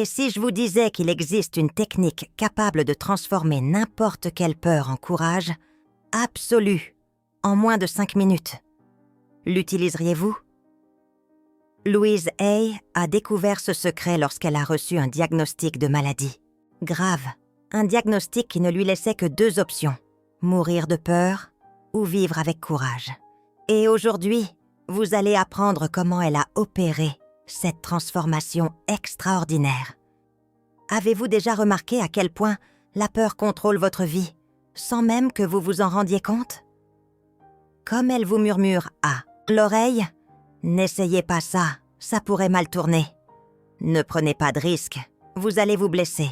Et si je vous disais qu'il existe une technique capable de transformer n'importe quelle peur en courage, absolu, en moins de 5 minutes, l'utiliseriez-vous? Louise Hay a découvert ce secret lorsqu'elle a reçu un diagnostic de maladie. Grave, un diagnostic qui ne lui laissait que 2 options, mourir de peur ou vivre avec courage. Et aujourd'hui, vous allez apprendre comment elle a opéré cette transformation extraordinaire. Avez-vous déjà remarqué à quel point la peur contrôle votre vie, sans même que vous vous en rendiez compte? Comme elle vous murmure à l'oreille, n'essayez pas ça, ça pourrait mal tourner. Ne prenez pas de risques, vous allez vous blesser.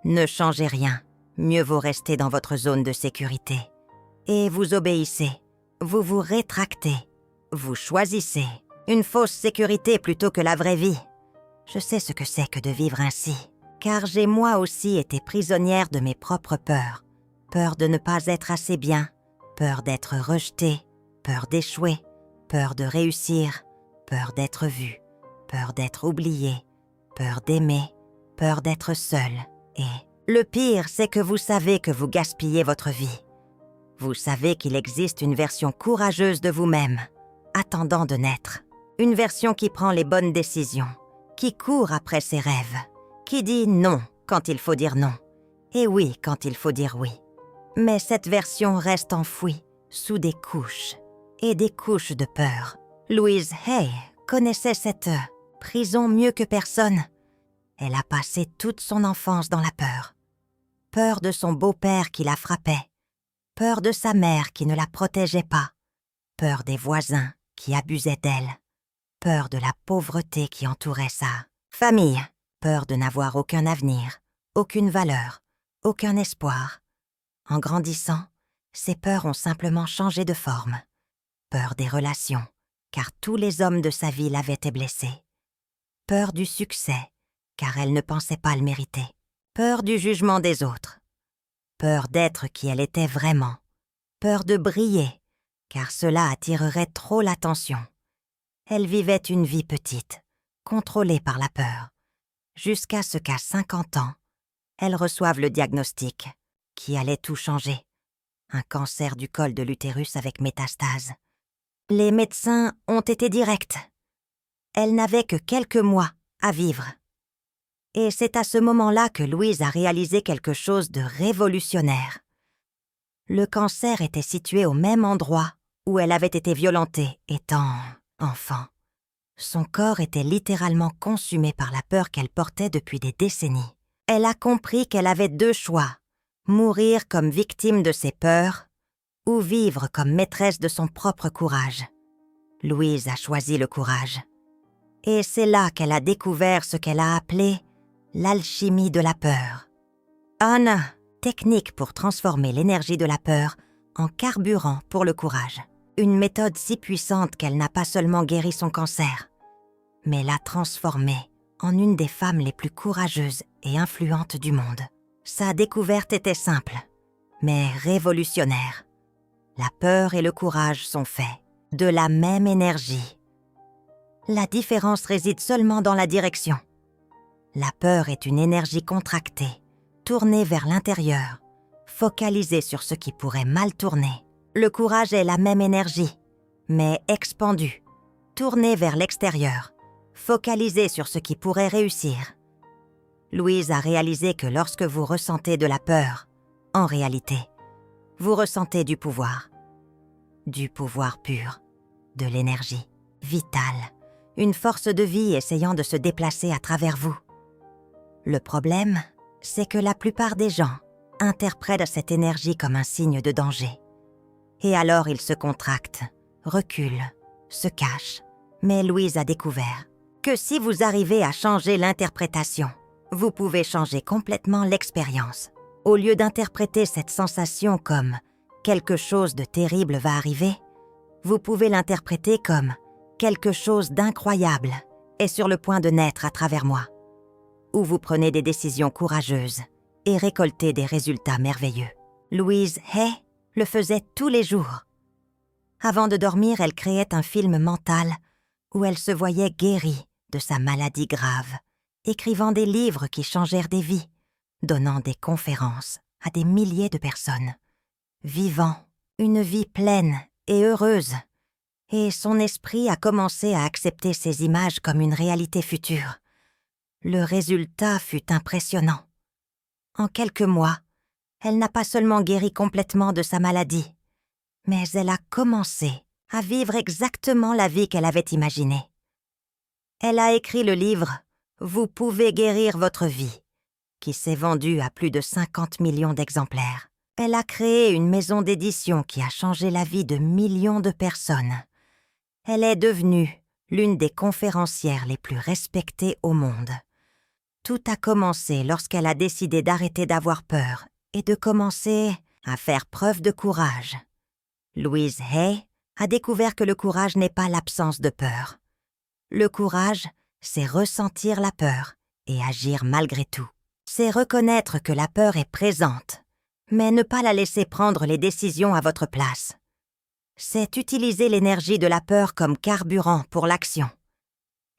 Ne changez rien, mieux vaut rester dans votre zone de sécurité. Et vous obéissez, vous vous rétractez, vous choisissez une fausse sécurité plutôt que la vraie vie. Je sais ce que c'est que de vivre ainsi, car j'ai moi aussi été prisonnière de mes propres peurs. Peur de ne pas être assez bien, peur d'être rejetée, peur d'échouer, peur de réussir, peur d'être vue, peur d'être oubliée, peur d'aimer, peur d'être seule. Et le pire, c'est que vous savez que vous gaspillez votre vie. Vous savez qu'il existe une version courageuse de vous-même, attendant de naître. Une version qui prend les bonnes décisions, qui court après ses rêves, qui dit non quand il faut dire non, et oui quand il faut dire oui. Mais cette version reste enfouie sous des couches, et des couches de peur. Louise Hay connaissait cette prison mieux que personne. Elle a passé toute son enfance dans la peur. Peur de son beau-père qui la frappait, peur de sa mère qui ne la protégeait pas, peur des voisins qui abusaient d'elle, peur de la pauvreté qui entourait sa famille, peur de n'avoir aucun avenir, aucune valeur, aucun espoir. En grandissant, ces peurs ont simplement changé de forme. Peur des relations, car tous les hommes de sa vie l'avaient blessée. Peur du succès, car elle ne pensait pas le mériter. Peur du jugement des autres. Peur d'être qui elle était vraiment. Peur de briller, car cela attirerait trop l'attention. Elle vivait une vie petite, contrôlée par la peur, jusqu'à ce qu'à 50 ans, elle reçoive le diagnostic, qui allait tout changer. Un cancer du col de l'utérus avec métastase. Les médecins ont été directs. Elle n'avait que quelques mois à vivre. Et c'est à ce moment-là que Louise a réalisé quelque chose de révolutionnaire. Le cancer était situé au même endroit où elle avait été violentée, étant enfant. Son corps était littéralement consumé par la peur qu'elle portait depuis des décennies. Elle a compris qu'elle avait 2 choix, mourir comme victime de ses peurs ou vivre comme maîtresse de son propre courage. Louise a choisi le courage. Et c'est là qu'elle a découvert ce qu'elle a appelé l'alchimie de la peur. Une technique pour transformer l'énergie de la peur en carburant pour le courage. Une méthode si puissante qu'elle n'a pas seulement guéri son cancer, mais l'a transformée en une des femmes les plus courageuses et influentes du monde. Sa découverte était simple, mais révolutionnaire. La peur et le courage sont faits de la même énergie. La différence réside seulement dans la direction. La peur est une énergie contractée, tournée vers l'intérieur, focalisée sur ce qui pourrait mal tourner. Le courage est la même énergie, mais expandue, tournée vers l'extérieur, focalisée sur ce qui pourrait réussir. Louise a réalisé que lorsque vous ressentez de la peur, en réalité, vous ressentez du pouvoir pur, de l'énergie vitale, une force de vie essayant de se déplacer à travers vous. Le problème, c'est que la plupart des gens interprètent cette énergie comme un signe de danger. Et alors ils se contractent, reculent, se cachent. Mais Louise a découvert que si vous arrivez à changer l'interprétation, vous pouvez changer complètement l'expérience. Au lieu d'interpréter cette sensation comme « quelque chose de terrible va arriver », vous pouvez l'interpréter comme « quelque chose d'incroyable est sur le point de naître à travers moi », où vous prenez des décisions courageuses et récoltez des résultats merveilleux. Louise Hay le faisait tous les jours. Avant de dormir, elle créait un film mental où elle se voyait guérie de sa maladie grave écrivant des livres qui changèrent des vies, donnant des conférences à des milliers de personnes, vivant une vie pleine et heureuse. Et son esprit a commencé à accepter ces images comme une réalité future. Le résultat fut impressionnant. En quelques mois, elle n'a pas seulement guéri complètement de sa maladie, mais elle a commencé à vivre exactement la vie qu'elle avait imaginée. Elle a écrit le livre « Vous pouvez guérir votre vie », qui s'est vendu à plus de 50 millions d'exemplaires. Elle a créé une maison d'édition qui a changé la vie de millions de personnes. Elle est devenue l'une des conférencières les plus respectées au monde. Tout a commencé lorsqu'elle a décidé d'arrêter d'avoir peur et de commencer à faire preuve de courage. Louise Hay a découvert que le courage n'est pas l'absence de peur. Le courage, c'est ressentir la peur et agir malgré tout. C'est reconnaître que la peur est présente, mais ne pas la laisser prendre les décisions à votre place. C'est utiliser l'énergie de la peur comme carburant pour l'action.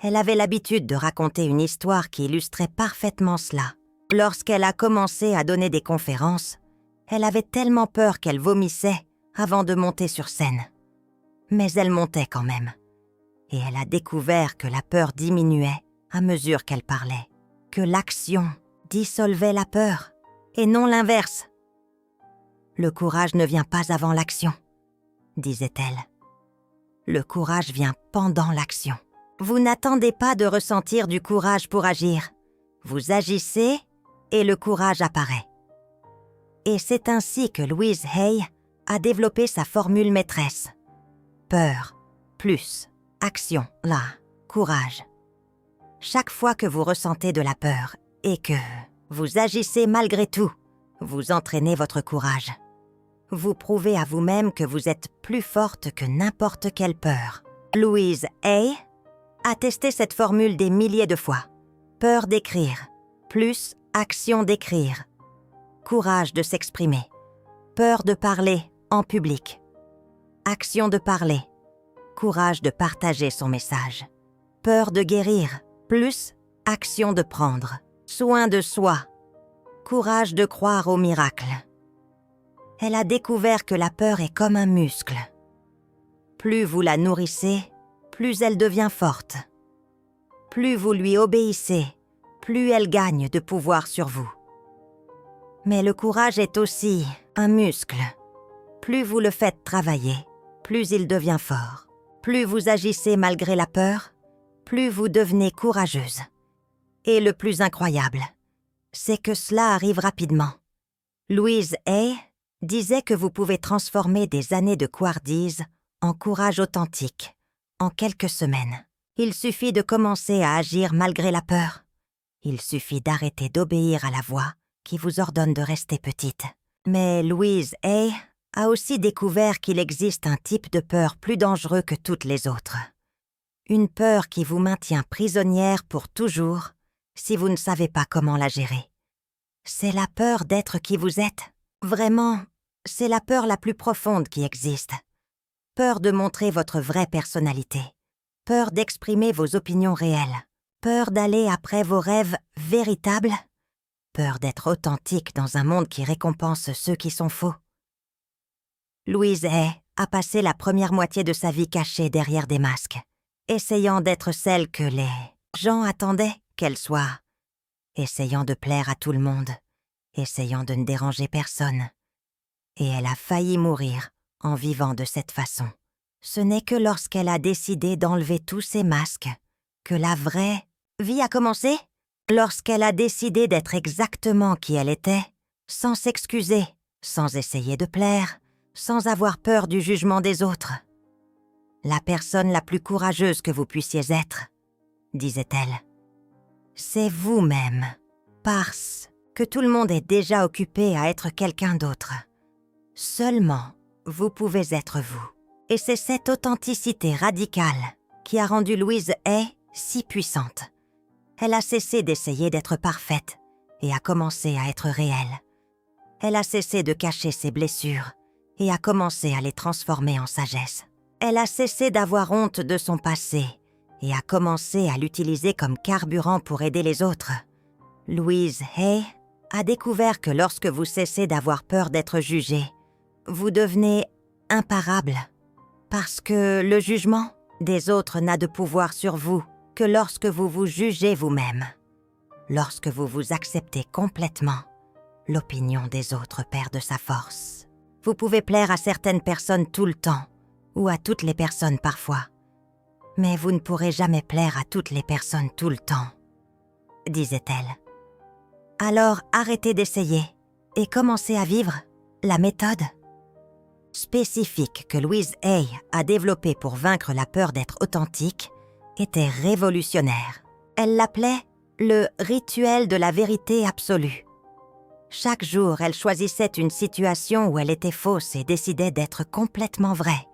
Elle avait l'habitude de raconter une histoire qui illustrait parfaitement cela. Lorsqu'elle a commencé à donner des conférences, elle avait tellement peur qu'elle vomissait avant de monter sur scène. Mais elle montait quand même. Et elle a découvert que la peur diminuait à mesure qu'elle parlait, que l'action dissolvait la peur, et non l'inverse. Le courage ne vient pas avant l'action, disait-elle. Le courage vient pendant l'action. Vous n'attendez pas de ressentir du courage pour agir. Vous agissez et le courage apparaît. Et c'est ainsi que Louise Hay a développé sa formule maîtresse. Peur, plus, action, là, courage. Chaque fois que vous ressentez de la peur et que vous agissez malgré tout, vous entraînez votre courage. Vous prouvez à vous-même que vous êtes plus forte que n'importe quelle peur. Louise Hay a testé cette formule des milliers de fois. Peur d'écrire, plus action d'écrire. Courage de s'exprimer. Peur de parler en public. Action de parler. Courage de partager son message. Peur de guérir, plus action de prendre. Soin de soi. Courage de croire au miracle. Elle a découvert que la peur est comme un muscle. Plus vous la nourrissez, plus elle devient forte. Plus vous lui obéissez, plus elle gagne de pouvoir sur vous. Mais le courage est aussi un muscle. Plus vous le faites travailler, plus il devient fort. Plus vous agissez malgré la peur, plus vous devenez courageuse. Et le plus incroyable, c'est que cela arrive rapidement. Louise Hay disait que vous pouvez transformer des années de couardise en courage authentique, en quelques semaines. Il suffit de commencer à agir malgré la peur. Il suffit d'arrêter d'obéir à la voix qui vous ordonne de rester petite. Mais Louise Hay a aussi découvert qu'il existe un type de peur plus dangereux que toutes les autres. Une peur qui vous maintient prisonnière pour toujours si vous ne savez pas comment la gérer. C'est la peur d'être qui vous êtes. Vraiment, c'est la peur la plus profonde qui existe. Peur de montrer votre vraie personnalité. Peur d'exprimer vos opinions réelles. Peur d'aller après vos rêves véritables. Peur d'être authentique dans un monde qui récompense ceux qui sont faux. Louise Hay a passé la première moitié de sa vie cachée derrière des masques, essayant d'être celle que les gens attendaient qu'elle soit, essayant de plaire à tout le monde, essayant de ne déranger personne. Et elle a failli mourir en vivant de cette façon. Ce n'est que lorsqu'elle a décidé d'enlever tous ces masques que la vraie vie a commencé. Lorsqu'elle a décidé d'être exactement qui elle était, sans s'excuser, sans essayer de plaire, sans avoir peur du jugement des autres. La personne la plus courageuse que vous puissiez être, disait-elle, c'est vous-même, parce que tout le monde est déjà occupé à être quelqu'un d'autre. Seulement, vous pouvez être vous. Et c'est cette authenticité radicale qui a rendu Louise Hay si puissante. Elle a cessé d'essayer d'être parfaite et a commencé à être réelle. Elle a cessé de cacher ses blessures et a commencé à les transformer en sagesse. Elle a cessé d'avoir honte de son passé et a commencé à l'utiliser comme carburant pour aider les autres. Louise Hay a découvert que lorsque vous cessez d'avoir peur d'être jugé, vous devenez imparable. Parce que le jugement des autres n'a de pouvoir sur vous que lorsque vous vous jugez vous-même. Lorsque vous vous acceptez complètement, l'opinion des autres perd de sa force. Vous pouvez plaire à certaines personnes tout le temps, ou à toutes les personnes parfois. Mais vous ne pourrez jamais plaire à toutes les personnes tout le temps, disait-elle. Alors arrêtez d'essayer et commencez à vivre la méthode spécifique que Louise Hay a développée pour vaincre la peur d'être authentique était révolutionnaire. Elle l'appelait le rituel de la vérité absolue. Chaque jour, elle choisissait une situation où elle était fausse et décidait d'être complètement vraie.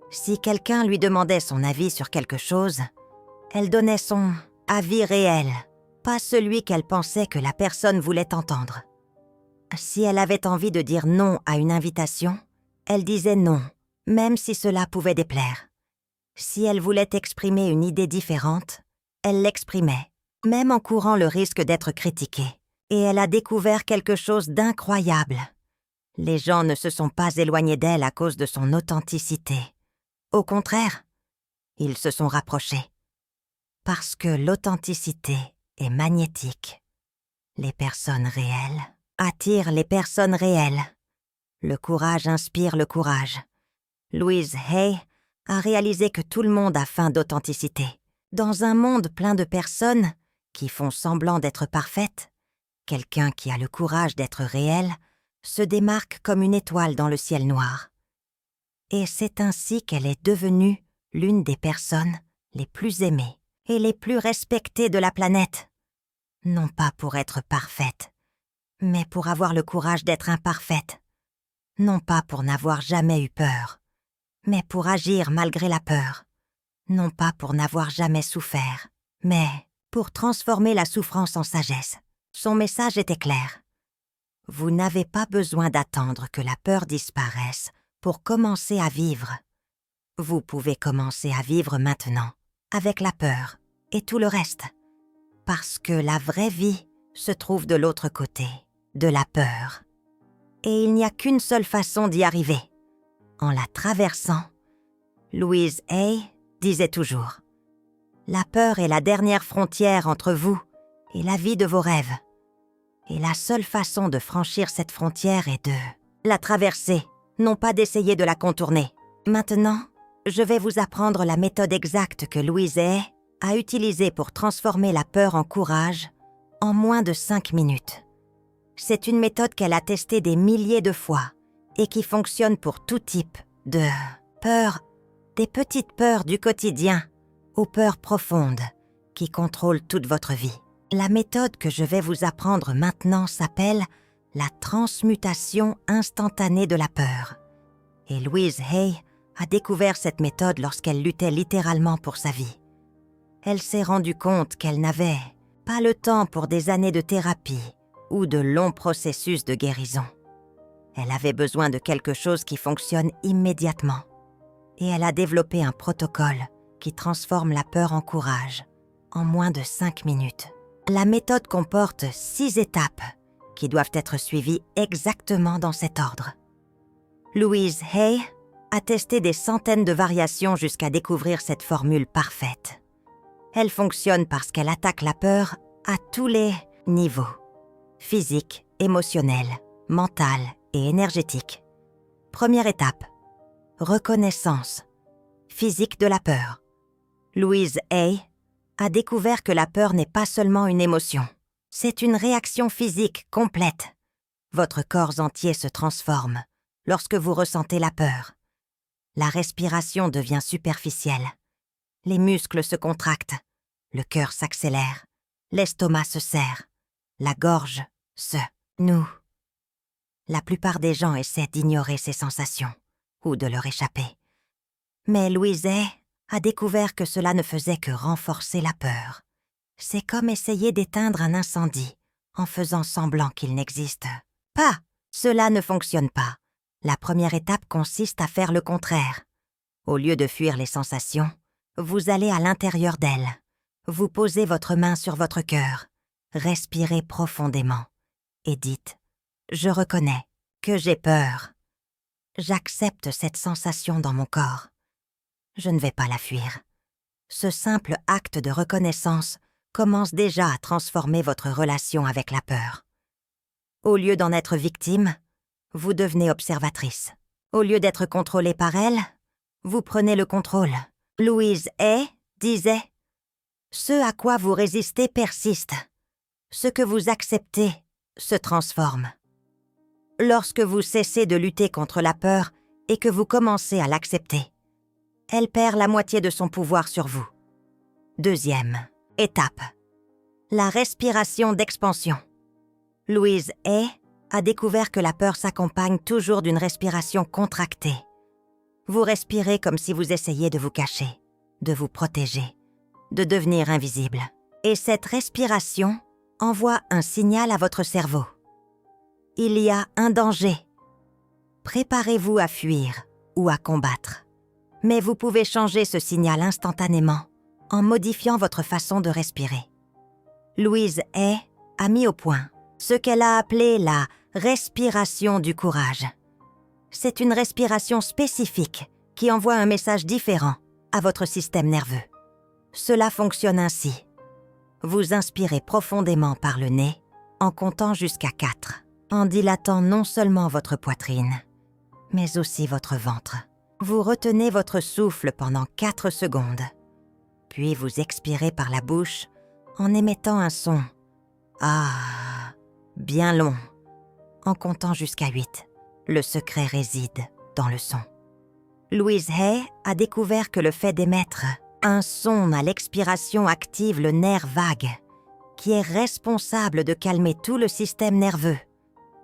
Si quelqu'un lui demandait son avis sur quelque chose, elle donnait son avis réel, pas celui qu'elle pensait que la personne voulait entendre. Si elle avait envie de dire non à une invitation, elle disait non, même si cela pouvait déplaire. Si elle voulait exprimer une idée différente, elle l'exprimait, même en courant le risque d'être critiquée. Et elle a découvert quelque chose d'incroyable. Les gens ne se sont pas éloignés d'elle à cause de son authenticité. Au contraire, ils se sont rapprochés. Parce que l'authenticité est magnétique. Les personnes réelles attirent les personnes réelles. Le courage inspire le courage. Louise Hay a réalisé que tout le monde a faim d'authenticité. Dans un monde plein de personnes qui font semblant d'être parfaites, quelqu'un qui a le courage d'être réel se démarque comme une étoile dans le ciel noir. Et c'est ainsi qu'elle est devenue l'une des personnes les plus aimées et les plus respectées de la planète. Non pas pour être parfaite, mais pour avoir le courage d'être imparfaite. Non pas pour n'avoir jamais eu peur, mais pour agir malgré la peur. Non pas pour n'avoir jamais souffert, mais pour transformer la souffrance en sagesse. Son message était clair. Vous n'avez pas besoin d'attendre que la peur disparaisse pour commencer à vivre. Vous pouvez commencer à vivre maintenant, avec la peur et tout le reste. Parce que la vraie vie se trouve de l'autre côté, de la peur. Et il n'y a qu'une seule façon d'y arriver. En la traversant, Louise Hay disait toujours « La peur est la dernière frontière entre vous et la vie de vos rêves. Et la seule façon de franchir cette frontière est de la traverser, non pas d'essayer de la contourner. Maintenant, je vais vous apprendre la méthode exacte que Louise Hay a utilisée pour transformer la peur en courage en moins de 5 minutes. C'est une méthode qu'elle a testée des milliers de fois et qui fonctionne pour tout type de peur, des petites peurs du quotidien aux peurs profondes qui contrôlent toute votre vie. La méthode que je vais vous apprendre maintenant s'appelle la transmutation instantanée de la peur. Et Louise Hay a découvert cette méthode lorsqu'elle luttait littéralement pour sa vie. Elle s'est rendue compte qu'elle n'avait pas le temps pour des années de thérapie ou de longs processus de guérison. Elle avait besoin de quelque chose qui fonctionne immédiatement. Et elle a développé un protocole qui transforme la peur en courage en moins de 5 minutes. La méthode comporte 6 étapes qui doivent être suivies exactement dans cet ordre. Louise Hay a testé des centaines de variations jusqu'à découvrir cette formule parfaite. Elle fonctionne parce qu'elle attaque la peur à tous les niveaux. Physique, émotionnel, mental et énergétique. Première étape. Reconnaissance. Physique de la peur. Louise Hay a découvert que la peur n'est pas seulement une émotion. C'est une réaction physique complète. Votre corps entier se transforme lorsque vous ressentez la peur. La respiration devient superficielle. Les muscles se contractent. Le cœur s'accélère. L'estomac se serre. La gorge se noue. La plupart des gens essaient d'ignorer ces sensations ou de leur échapper. Mais Louise Hay a découvert que cela ne faisait que renforcer la peur. C'est comme essayer d'éteindre un incendie en faisant semblant qu'il n'existe pas. Cela ne fonctionne pas. La première étape consiste à faire le contraire. Au lieu de fuir les sensations, Vous allez à l'intérieur d'elle. Vous posez votre main sur votre cœur. Respirez profondément et dites « Je reconnais que j'ai peur. J'accepte cette sensation dans mon corps. Je ne vais pas la fuir. » Ce simple acte de reconnaissance commence déjà à transformer votre relation avec la peur. Au lieu d'en être victime, vous devenez observatrice. Au lieu d'être contrôlée par elle, vous prenez le contrôle. Louise Hay disait « Ce à quoi vous résistez persiste. Ce que vous acceptez se transforme. » Lorsque vous cessez de lutter contre la peur et que vous commencez à l'accepter, elle perd la moitié de son pouvoir sur vous. Deuxième étape. La respiration d'expansion. Louise Hay a découvert que la peur s'accompagne toujours d'une respiration contractée. Vous respirez comme si vous essayiez de vous cacher, de vous protéger, de devenir invisible. Et cette respiration envoie un signal à votre cerveau. Il y a un danger. Préparez-vous à fuir ou à combattre. Mais vous pouvez changer ce signal instantanément en modifiant votre façon de respirer. Louise Hay a mis au point ce qu'elle a appelé la respiration du courage. C'est une respiration spécifique qui envoie un message différent à votre système nerveux. Cela fonctionne ainsi. Vous inspirez profondément par le nez en comptant jusqu'à 4, en dilatant non seulement votre poitrine, mais aussi votre ventre. Vous retenez votre souffle pendant 4 secondes, puis vous expirez par la bouche en émettant un son « Ah » bien long, en comptant jusqu'à 8. Le secret réside dans le son. Louise Hay a découvert que le fait d'émettre un son à l'expiration active le nerf vague, qui est responsable de calmer tout le système nerveux.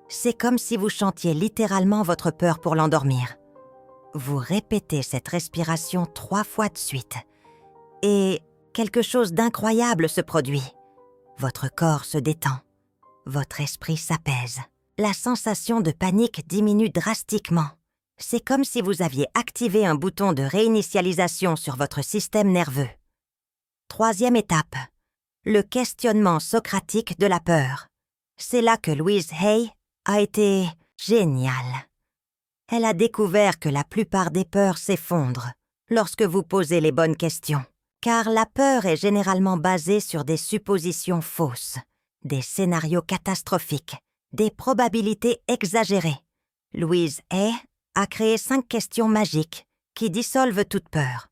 C'est comme si vous chantiez littéralement votre peur pour l'endormir. Vous répétez cette respiration 3 fois de suite, et quelque chose d'incroyable se produit. Votre corps se détend, votre esprit s'apaise. La sensation de panique diminue drastiquement. C'est comme si vous aviez activé un bouton de réinitialisation sur votre système nerveux. Troisième étape, le questionnement socratique de la peur. C'est là que Louise Hay a été géniale. Elle a découvert que la plupart des peurs s'effondrent lorsque vous posez les bonnes questions, car la peur est généralement basée sur des suppositions fausses, des scénarios catastrophiques, des probabilités exagérées. Louise Hay a créé 5 questions magiques qui dissolvent toute peur.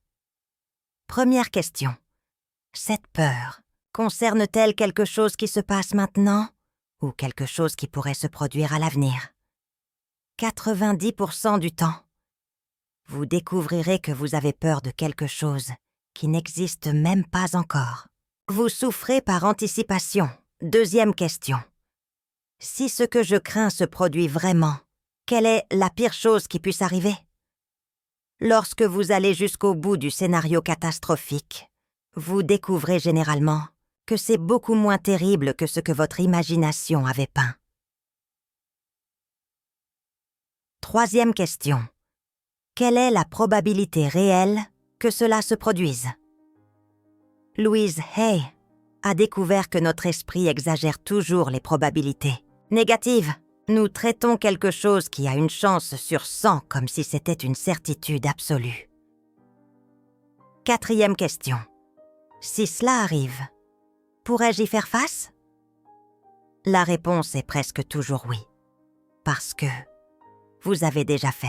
Première question. Cette peur concerne-t-elle quelque chose qui se passe maintenant ou quelque chose qui pourrait se produire à l'avenir? 90% du temps, vous découvrirez que vous avez peur de quelque chose qui n'existe même pas encore. Vous souffrez par anticipation. Deuxième question. Si ce que je crains se produit vraiment, quelle est la pire chose qui puisse arriver? Lorsque vous allez jusqu'au bout du scénario catastrophique, vous découvrez généralement que c'est beaucoup moins terrible que ce que votre imagination avait peint. Troisième question. Quelle est la probabilité réelle que cela se produise? Louise Hay a découvert que notre esprit exagère toujours les probabilités. Négatives, nous traitons quelque chose qui a une chance sur 100 comme si c'était une certitude absolue. Quatrième question. Si cela arrive, pourrais-je y faire face? La réponse est presque toujours oui, parce que vous avez déjà fait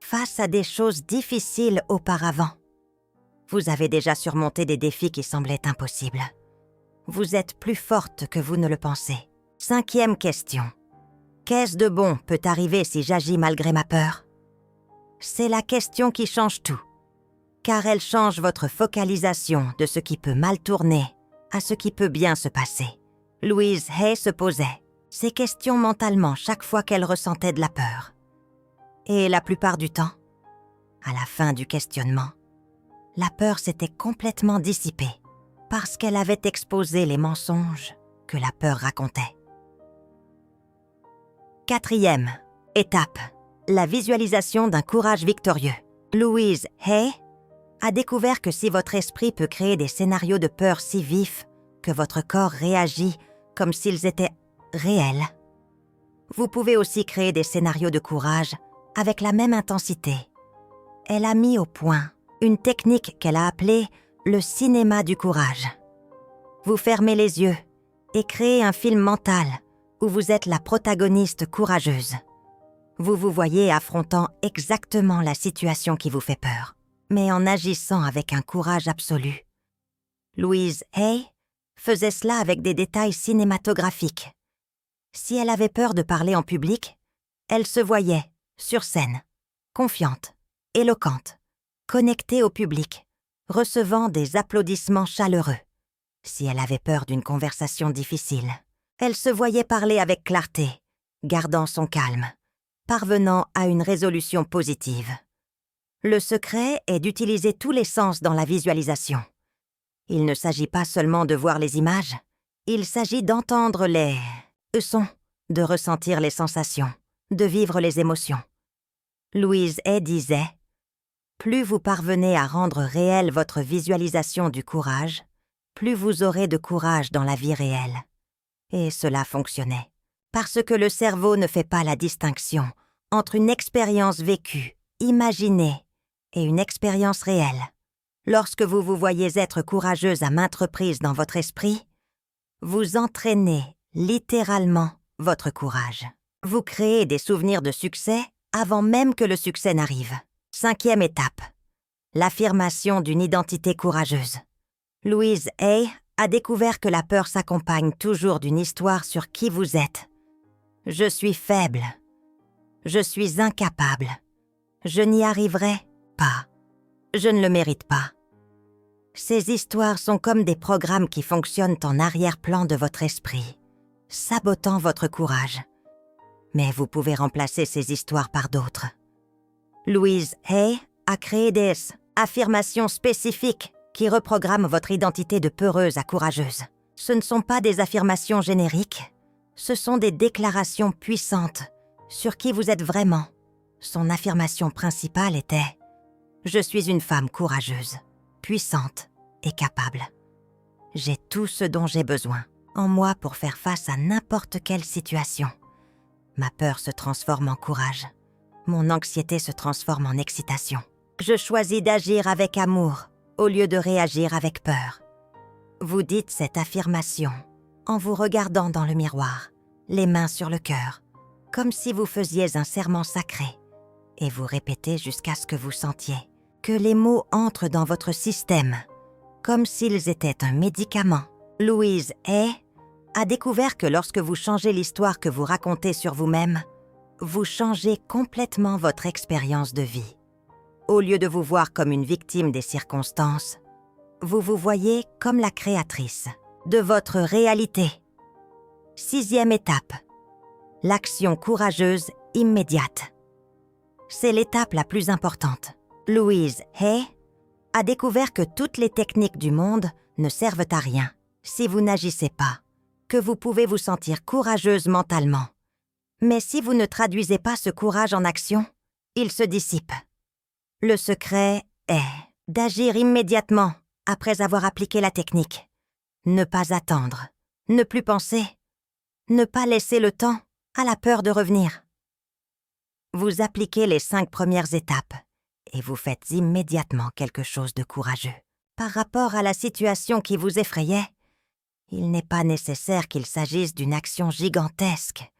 face à des choses difficiles auparavant. Vous avez déjà surmonté des défis qui semblaient impossibles. Vous êtes plus forte que vous ne le pensez. Cinquième question. Qu'est-ce de bon peut arriver si j'agis malgré ma peur? C'est la question qui change tout, car elle change votre focalisation de ce qui peut mal tourner à ce qui peut bien se passer. Louise Hay se posait ces questions mentalement chaque fois qu'elle ressentait de la peur. Et la plupart du temps, à la fin du questionnement, la peur s'était complètement dissipée parce qu'elle avait exposé les mensonges que la peur racontait. Quatrième étape, la visualisation d'un courage victorieux. Louise Hay a découvert que si votre esprit peut créer des scénarios de peur si vifs que votre corps réagit comme s'ils étaient réels, vous pouvez aussi créer des scénarios de courage avec la même intensité. Elle a mis au point une technique qu'elle a appelée le cinéma du courage. Vous fermez les yeux et créez un film mental où vous êtes la protagoniste courageuse. Vous vous voyez affrontant exactement la situation qui vous fait peur, mais en agissant avec un courage absolu. Louise Hay faisait cela avec des détails cinématographiques. Si elle avait peur de parler en public, elle se voyait, sur scène, confiante, éloquente, connectée au public, recevant des applaudissements chaleureux. Si elle avait peur d'une conversation difficile, elle se voyait parler avec clarté, gardant son calme, parvenant à une résolution positive. Le secret est d'utiliser tous les sens dans la visualisation. Il ne s'agit pas seulement de voir les images, il s'agit d'entendre les sons, de ressentir les sensations, de vivre les émotions. Louise Hay disait « Plus vous parvenez à rendre réelle votre visualisation du courage, plus vous aurez de courage dans la vie réelle. » Et cela fonctionnait, parce que le cerveau ne fait pas la distinction entre une expérience vécue, imaginée, et une expérience réelle. Lorsque vous vous voyez être courageuse à maintes reprises dans votre esprit, vous entraînez littéralement votre courage. Vous créez des souvenirs de succès avant même que le succès n'arrive. 5e étape. L'affirmation d'une identité courageuse. Louise Hay a découvert que la peur s'accompagne toujours d'une histoire sur qui vous êtes. Je suis faible. Je suis incapable. Je n'y arriverai pas. Je ne le mérite pas. Ces histoires sont comme des programmes qui fonctionnent en arrière-plan de votre esprit, sabotant votre courage. Mais vous pouvez remplacer ces histoires par d'autres. Louise Hay a créé des affirmations spécifiques qui reprogramment votre identité de peureuse à courageuse. Ce ne sont pas des affirmations génériques, ce sont des déclarations puissantes sur qui vous êtes vraiment. Son affirmation principale était « Je suis une femme courageuse, puissante et capable. J'ai tout ce dont j'ai besoin en moi pour faire face à n'importe quelle situation. Ma peur se transforme en courage. Mon anxiété se transforme en excitation. Je choisis d'agir avec amour au lieu de réagir avec peur. » Vous dites cette affirmation en vous regardant dans le miroir, les mains sur le cœur, comme si vous faisiez un serment sacré, et vous répétez jusqu'à ce que vous sentiez que les mots entrent dans votre système, comme s'ils étaient un médicament. Louise Hay a découvert que lorsque vous changez l'histoire que vous racontez sur vous-même, vous changez complètement votre expérience de vie. Au lieu de vous voir comme une victime des circonstances, vous vous voyez comme la créatrice de votre réalité. 6e étape. L'action courageuse immédiate. C'est l'étape la plus importante. Louise Hay a découvert que toutes les techniques du monde ne servent à rien si vous n'agissez pas, que vous pouvez vous sentir courageuse mentalement. Mais si vous ne traduisez pas ce courage en action, il se dissipe. Le secret est d'agir immédiatement après avoir appliqué la technique. Ne pas attendre, ne plus penser, ne pas laisser le temps à la peur de revenir. Vous appliquez les 5 premières étapes et vous faites immédiatement quelque chose de courageux. Par rapport à la situation qui vous effrayait, il n'est pas nécessaire qu'il s'agisse d'une action gigantesque.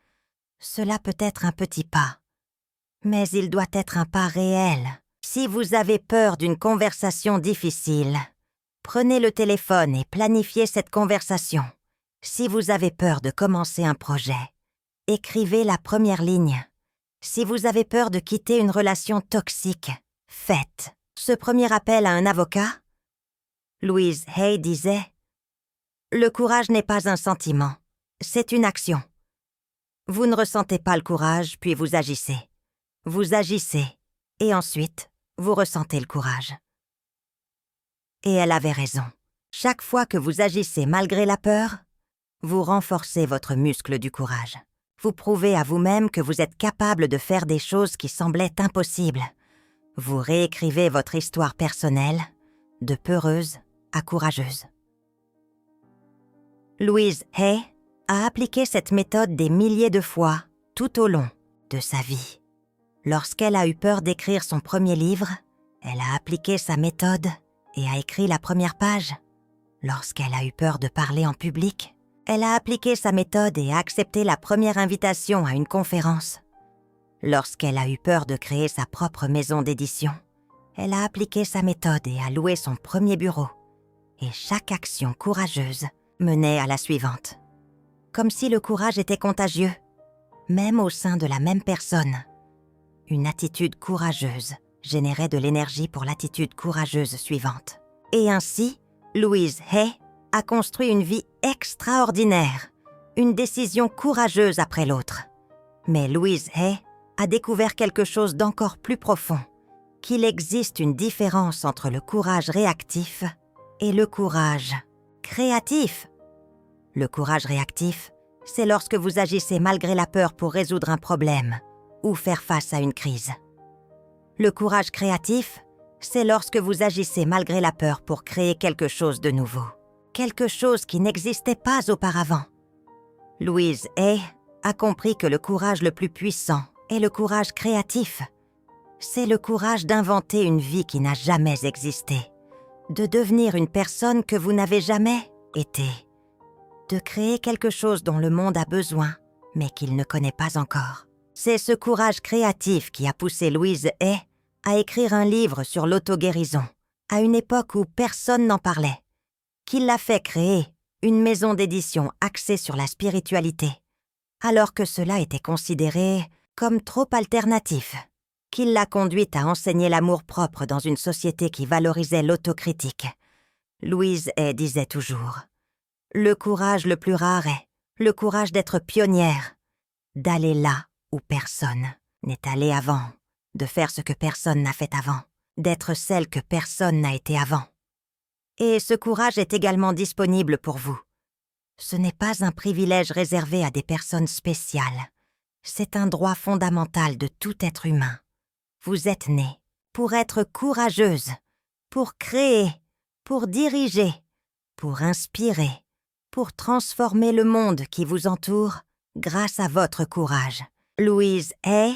Cela peut être un petit pas, mais il doit être un pas réel. Si vous avez peur d'une conversation difficile, prenez le téléphone et planifiez cette conversation. Si vous avez peur de commencer un projet, écrivez la première ligne. Si vous avez peur de quitter une relation toxique, faites ce premier appel à un avocat. Louise Hay disait « Le courage n'est pas un sentiment, c'est une action. Vous ne ressentez pas le courage, puis vous agissez. Vous agissez, et ensuite, vous ressentez le courage. » Et elle avait raison. Chaque fois que vous agissez malgré la peur, vous renforcez votre muscle du courage. Vous prouvez à vous-même que vous êtes capable de faire des choses qui semblaient impossibles. Vous réécrivez votre histoire personnelle, de peureuse à courageuse. Louise Hay a appliqué cette méthode des milliers de fois tout au long de sa vie. Lorsqu'elle a eu peur d'écrire son premier livre, elle a appliqué sa méthode et a écrit la première page. Lorsqu'elle a eu peur de parler en public, elle a appliqué sa méthode et a accepté la première invitation à une conférence. Lorsqu'elle a eu peur de créer sa propre maison d'édition, elle a appliqué sa méthode et a loué son premier bureau. Et chaque action courageuse menait à la suivante. Comme si le courage était contagieux, même au sein de la même personne. Une attitude courageuse générait de l'énergie pour l'attitude courageuse suivante. Et ainsi, Louise Hay a construit une vie extraordinaire, une décision courageuse après l'autre. Mais Louise Hay a découvert quelque chose d'encore plus profond, qu'il existe une différence entre le courage réactif et le courage créatif. Le courage réactif, c'est lorsque vous agissez malgré la peur pour résoudre un problème ou faire face à une crise. Le courage créatif, c'est lorsque vous agissez malgré la peur pour créer quelque chose de nouveau, quelque chose qui n'existait pas auparavant. Louise Hay a compris que le courage le plus puissant est le courage créatif. C'est le courage d'inventer une vie qui n'a jamais existé, de devenir une personne que vous n'avez jamais été, de créer quelque chose dont le monde a besoin, mais qu'il ne connaît pas encore. C'est ce courage créatif qui a poussé Louise Hay à écrire un livre sur l'auto-guérison, à une époque où personne n'en parlait, qui l'a fait créer une maison d'édition axée sur la spiritualité, alors que cela était considéré comme trop alternatif, qui l'a conduite à enseigner l'amour-propre dans une société qui valorisait l'autocritique. Louise Hay disait toujours « Le courage le plus rare est le courage d'être pionnière, d'aller là où personne n'est allé avant, de faire ce que personne n'a fait avant, d'être celle que personne n'a été avant. » Et ce courage est également disponible pour vous. Ce n'est pas un privilège réservé à des personnes spéciales. C'est un droit fondamental de tout être humain. Vous êtes née pour être courageuse, pour créer, pour diriger, pour inspirer, pour transformer le monde qui vous entoure grâce à votre courage. Louise Hay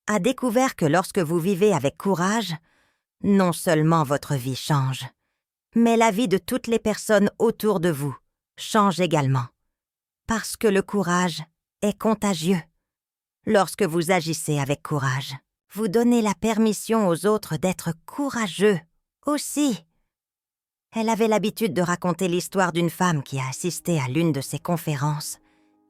a découvert que lorsque vous vivez avec courage, non seulement votre vie change, mais la vie de toutes les personnes autour de vous change également. Parce que le courage est contagieux. Lorsque vous agissez avec courage, vous donnez la permission aux autres d'être courageux aussi. Elle avait l'habitude de raconter l'histoire d'une femme qui a assisté à l'une de ses conférences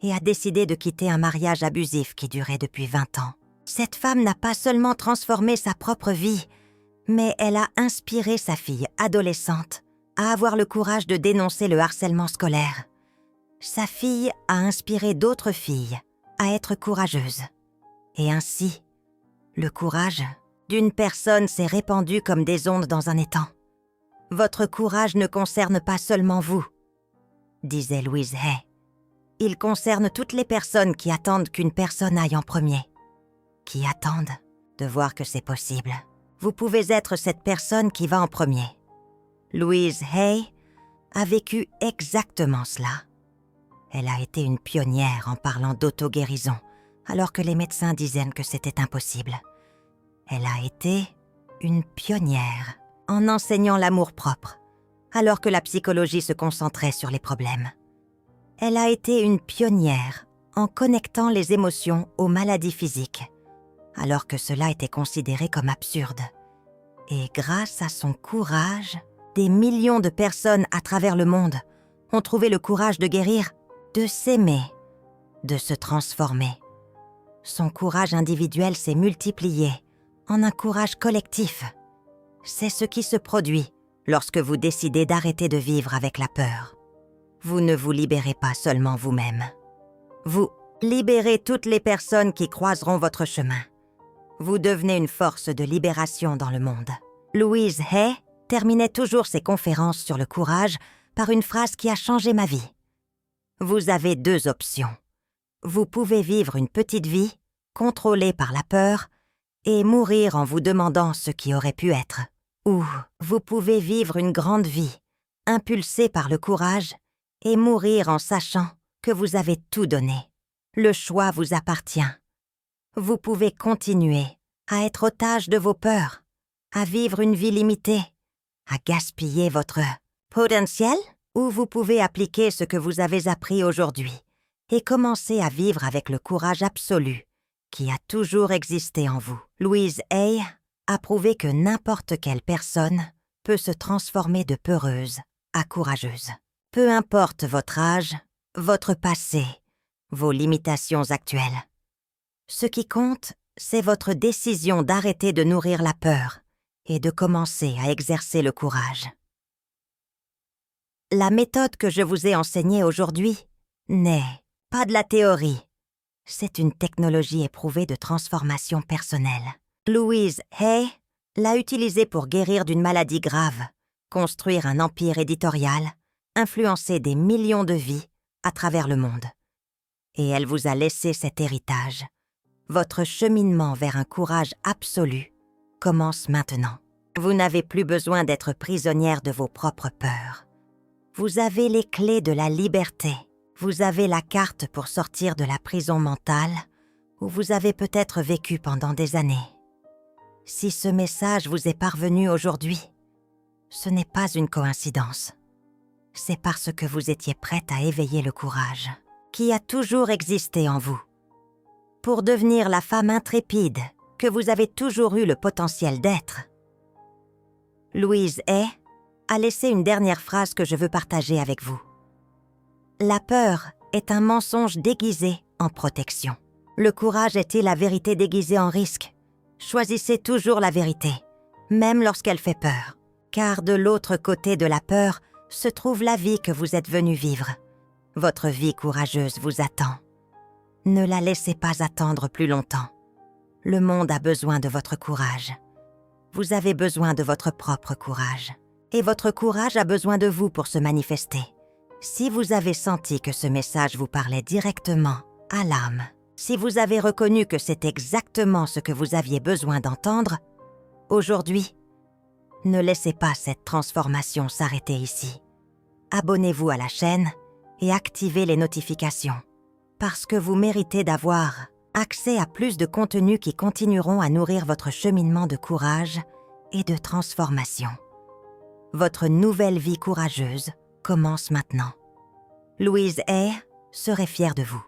et a décidé de quitter un mariage abusif qui durait depuis 20 ans. Cette femme n'a pas seulement transformé sa propre vie, mais elle a inspiré sa fille adolescente à avoir le courage de dénoncer le harcèlement scolaire. Sa fille a inspiré d'autres filles à être courageuses. Et ainsi, le courage d'une personne s'est répandu comme des ondes dans un étang. Votre courage ne concerne pas seulement vous, disait Louise Hay. Il concerne toutes les personnes qui attendent qu'une personne aille en premier, qui attendent de voir que c'est possible. Vous pouvez être cette personne qui va en premier. Louise Hay a vécu exactement cela. Elle a été une pionnière en parlant d'auto-guérison, alors que les médecins disaient que c'était impossible. Elle a été une pionnière en enseignant l'amour-propre, alors que la psychologie se concentrait sur les problèmes. Elle a été une pionnière en connectant les émotions aux maladies physiques, alors que cela était considéré comme absurde. Et grâce à son courage, des millions de personnes à travers le monde ont trouvé le courage de guérir, de s'aimer, de se transformer. Son courage individuel s'est multiplié en un courage collectif. C'est ce qui se produit lorsque vous décidez d'arrêter de vivre avec la peur. Vous ne vous libérez pas seulement vous-même. Vous libérez toutes les personnes qui croiseront votre chemin. Vous devenez une force de libération dans le monde. Louise Hay terminait toujours ses conférences sur le courage par une phrase qui a changé ma vie. Vous avez 2 options. Vous pouvez vivre une petite vie, contrôlée par la peur, et mourir en vous demandant ce qui aurait pu être. Ou vous pouvez vivre une grande vie, impulsée par le courage, et mourir en sachant que vous avez tout donné. Le choix vous appartient. Vous pouvez continuer à être otage de vos peurs, à vivre une vie limitée, à gaspiller votre potentiel, ou vous pouvez appliquer ce que vous avez appris aujourd'hui et commencer à vivre avec le courage absolu qui a toujours existé en vous. Louise Hay a prouvé que n'importe quelle personne peut se transformer de peureuse à courageuse. Peu importe votre âge, votre passé, vos limitations actuelles. Ce qui compte, c'est votre décision d'arrêter de nourrir la peur et de commencer à exercer le courage. La méthode que je vous ai enseignée aujourd'hui n'est pas de la théorie. C'est une technologie éprouvée de transformation personnelle. Louise Hay l'a utilisée pour guérir d'une maladie grave, construire un empire éditorial, influencer des millions de vies à travers le monde. Et elle vous a laissé cet héritage. Votre cheminement vers un courage absolu commence maintenant. Vous n'avez plus besoin d'être prisonnière de vos propres peurs. Vous avez les clés de la liberté. Vous avez la carte pour sortir de la prison mentale où vous avez peut-être vécu pendant des années. Si ce message vous est parvenu aujourd'hui, ce n'est pas une coïncidence. C'est parce que vous étiez prête à éveiller le courage qui a toujours existé en vous. Pour devenir la femme intrépide que vous avez toujours eu le potentiel d'être. Louise Hay a laissé une dernière phrase que je veux partager avec vous. La peur est un mensonge déguisé en protection. Le courage est-il la vérité déguisée en risque? Choisissez toujours la vérité, même lorsqu'elle fait peur. Car de l'autre côté de la peur se trouve la vie que vous êtes venu vivre. Votre vie courageuse vous attend. Ne la laissez pas attendre plus longtemps. Le monde a besoin de votre courage. Vous avez besoin de votre propre courage. Et votre courage a besoin de vous pour se manifester. Si vous avez senti que ce message vous parlait directement à l'âme, si vous avez reconnu que c'est exactement ce que vous aviez besoin d'entendre, aujourd'hui, ne laissez pas cette transformation s'arrêter ici. Abonnez-vous à la chaîne et activez les notifications, parce que vous méritez d'avoir accès à plus de contenus qui continueront à nourrir votre cheminement de courage et de transformation. Votre nouvelle vie courageuse commence maintenant. Louise Hay serait fière de vous.